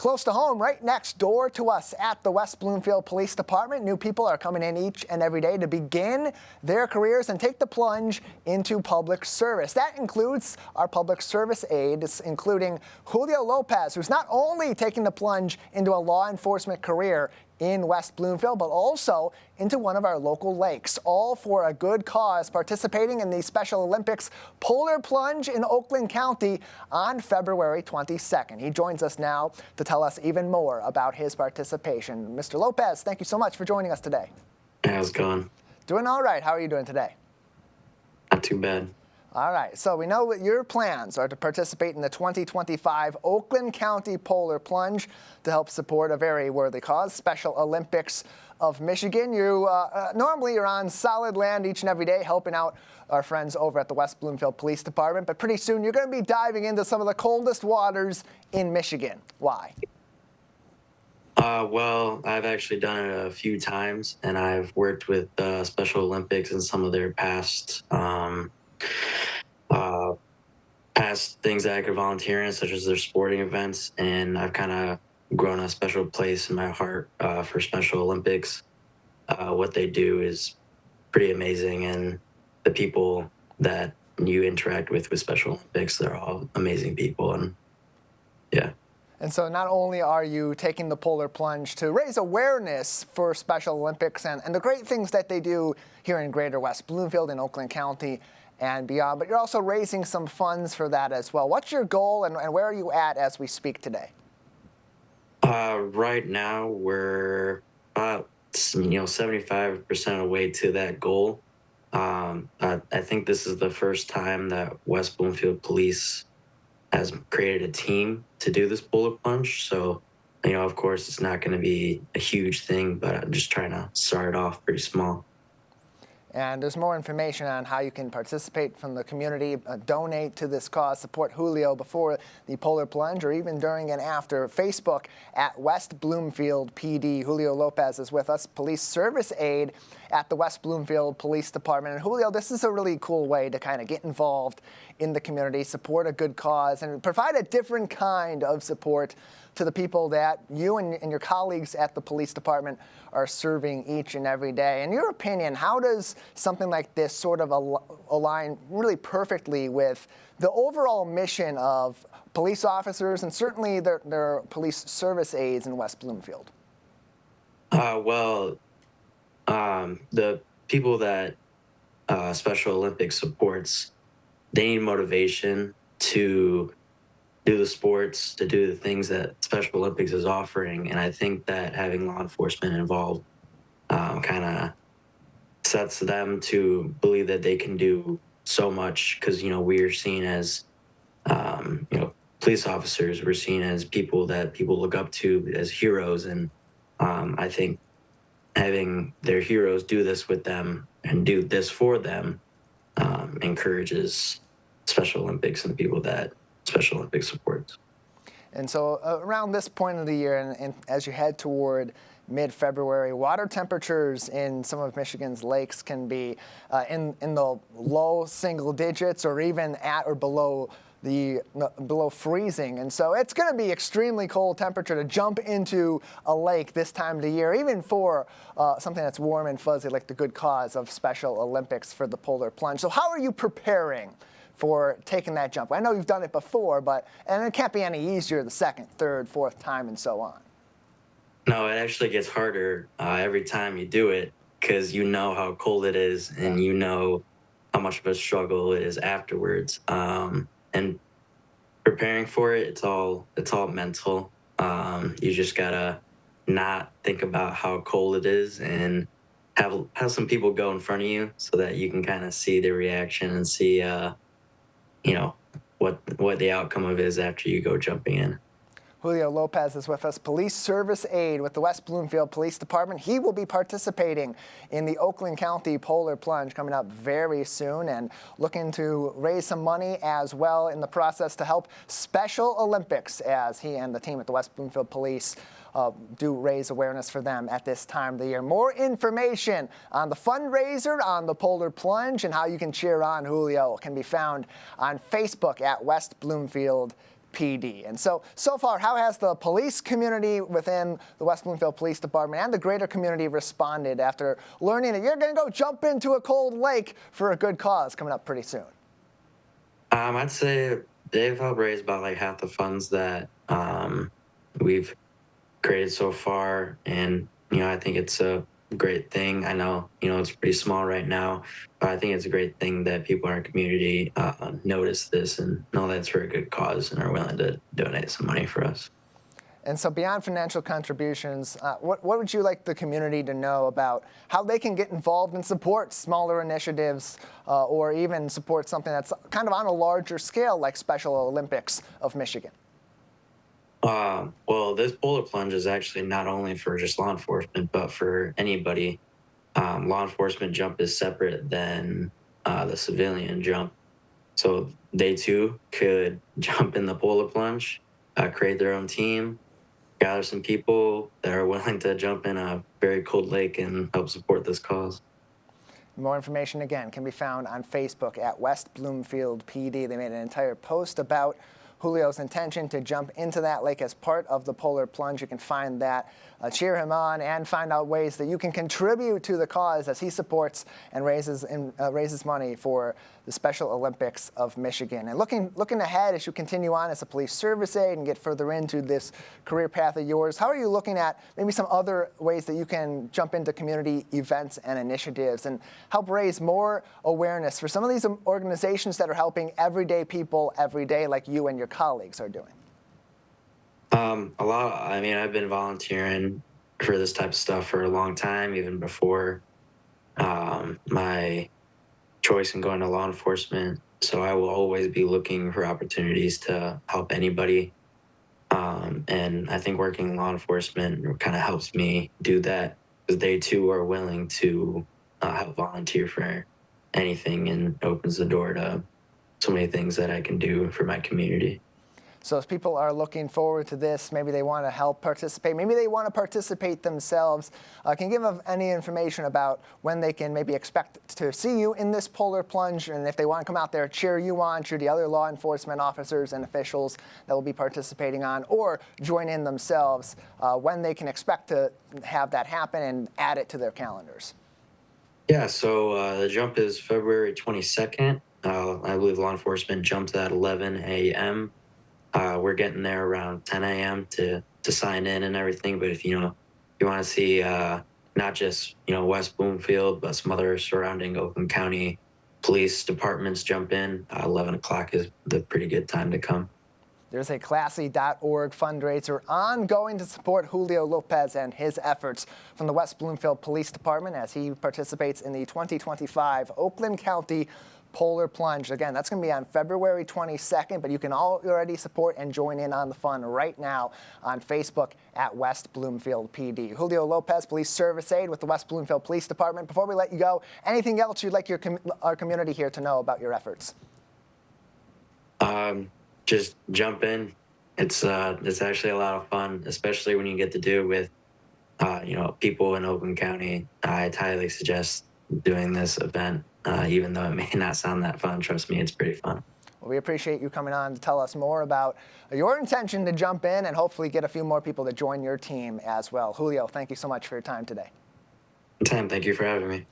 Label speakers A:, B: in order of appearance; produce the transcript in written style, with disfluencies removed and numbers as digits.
A: close to home, right next door to us at the West Bloomfield Police Department. New people are coming in each and every day to begin their careers and take the plunge into public service. That includes our public service aides, including Julio Lopez, who's not only taking the plunge into a law enforcement career in West Bloomfield, but also into one of our local lakes, all for a good cause, participating in the Special Olympics Polar Plunge in Oakland County on February 22nd. He joins us now to tell us even more about his participation. Mr. Lopez, thank you so much for joining us today.
B: How's it going?
A: Doing all right. How are you doing today?
B: Not too bad.
A: All right, so we know what your plans are to participate in the 2025 Oakland County Polar Plunge to help support a very worthy cause, Special Olympics of Michigan. You normally you're on solid land each and every day helping out our friends over at the West Bloomfield Police Department, but pretty soon you're going to be diving into some of the coldest waters in Michigan. Why?
B: Well, I've actually done it a few times, and I've worked with Special Olympics in some of their past things that I could volunteer in, such as their sporting events, and I've kind of grown a special place in my heart for Special Olympics. What they do is pretty amazing, and the people that you interact with Special Olympics, they're all amazing people, and yeah.
A: And so not only are you taking the polar plunge to raise awareness for Special Olympics and the great things that they do here in Greater West Bloomfield and Oakland County and beyond, but you're also raising some funds for that as well. What's your goal and where are you at as we speak today?
B: Right now, we're about 75% of the way to that goal. I think this is the first time that West Bloomfield Police has created a team to do this polar plunge. So, of course, it's not going to be a huge thing, but I'm just trying to start it off pretty small.
A: And there's more information on how you can participate from the community, donate to this cause, support Julio before the Polar Plunge, or even during and after. Facebook at West Bloomfield PD. Julio Lopez is with us, police service aide at the West Bloomfield Police Department. And Julio, this is a really cool way to kind of get involved in the community, support a good cause, and provide a different kind of support to the people that you and your colleagues at the police department are serving each and every day. In your opinion, how does something like this sort of align really perfectly with the overall mission of police officers and certainly their police service aides in West Bloomfield?
B: The people that Special Olympics supports, they need motivation to do the sports, to do the things that Special Olympics is offering. And I think that having law enforcement involved kind of sets them to believe that they can do so much because, we are seen as, police officers. We're seen as people that people look up to as heroes. And I think having their heroes do this with them and do this for them encourages Special Olympics and the people that Special Olympics supports.
A: And so around this point of the year and as you head toward mid-February, water temperatures in some of Michigan's lakes can be in the low single digits or even at or below freezing. And so it's going to be extremely cold temperature to jump into a lake this time of the year, even for something that's warm and fuzzy like the good cause of Special Olympics for the Polar Plunge. So how are you preparing for taking that jump? I know you've done it before, and it can't be any easier the second, third, fourth time and so on.
B: No, it actually gets harder every time you do it because you know how cold it is and you know how much of a struggle it is afterwards. And preparing for it, it's all mental. You just gotta not think about how cold it is and have some people go in front of you so that you can kind of see their reaction and see what the outcome of it is after you go jumping in.
A: Julio Lopez is with us, police service aide with the West Bloomfield Police Department. He will be participating in the Oakland County Polar Plunge coming up very soon and looking to raise some money as well in the process to help Special Olympics as he and the team at the West Bloomfield Police do raise awareness for them at this time of the year. More information on the fundraiser, on the Polar Plunge, and how you can cheer on Julio can be found on Facebook at West Bloomfield PD. And so far, how has the police community within the West Bloomfield Police Department and the greater community responded after learning that you're going to go jump into a cold lake for a good cause coming up pretty soon?
B: I'd say they've helped raise about like half the funds that we've created so far, and I think it's a great thing. I know it's pretty small right now, but I think it's a great thing that people in our community notice this and know that it's for a good cause and are willing to donate some money for us.
A: And so beyond financial contributions, what would you like the community to know about how they can get involved and support smaller initiatives or even support something that's kind of on a larger scale like Special Olympics of Michigan?
B: Well, this polar plunge is actually not only for just law enforcement, but for anybody. Law enforcement jump is separate than the civilian jump. So they too could jump in the polar plunge, create their own team, gather some people that are willing to jump in a very cold lake and help support this cause.
A: More information, again, can be found on Facebook at West Bloomfield PD. They made an entire post about Julio's intention to jump into that lake as part of the polar plunge. You can find that, cheer him on, and find out ways that you can contribute to the cause as he supports and raises money for the Special Olympics of Michigan. And looking ahead as you continue on as a police service aide and get further into this career path of yours, how are you looking at maybe some other ways that you can jump into community events and initiatives and help raise more awareness for some of these organizations that are helping everyday people every day like you and your colleagues are doing?
B: A lot. I mean, I've been volunteering for this type of stuff for a long time, even before my choice in going to law enforcement. So I will always be looking for opportunities to help anybody. And I think working in law enforcement kind of helps me do that because they too are willing to help volunteer for anything and opens the door to so many things that I can do for my community.
A: So if people are looking forward to this, maybe they want to help participate, maybe they want to participate themselves, can you give any information about when they can maybe expect to see you in this polar plunge, and if they want to come out there, cheer you on, cheer the other law enforcement officers and officials that will be participating on, or join in themselves, when they can expect to have that happen and add it to their calendars?
B: Yeah, so the jump is February 22nd. I believe law enforcement jumps at 11 a.m. We're getting there around 10 a.m. to sign in and everything. But if you want to see not just West Bloomfield, but some other surrounding Oakland County Police Departments jump in, 11 o'clock is the pretty good time to come.
A: There's a classy.org fundraiser ongoing to support Julio Lopez and his efforts from the West Bloomfield Police Department as he participates in the 2025 Oakland County Polar Plunge. Again, that's going to be on February 22nd, but you can already support and join in on the fun right now on Facebook at West Bloomfield PD. Julio Lopez, police service aide with the West Bloomfield Police Department. Before we let you go, anything else you'd like our community here to know about your efforts?
B: Just jump in. It's actually a lot of fun, especially when you get to do it with people in Oakland County. I'd highly suggest doing this event, even though it may not sound that fun. Trust me, it's pretty fun.
A: Well, we appreciate you coming on to tell us more about your intention to jump in and hopefully get a few more people to join your team as well. Julio, thank you so much for your time today.
B: Thank you for having me.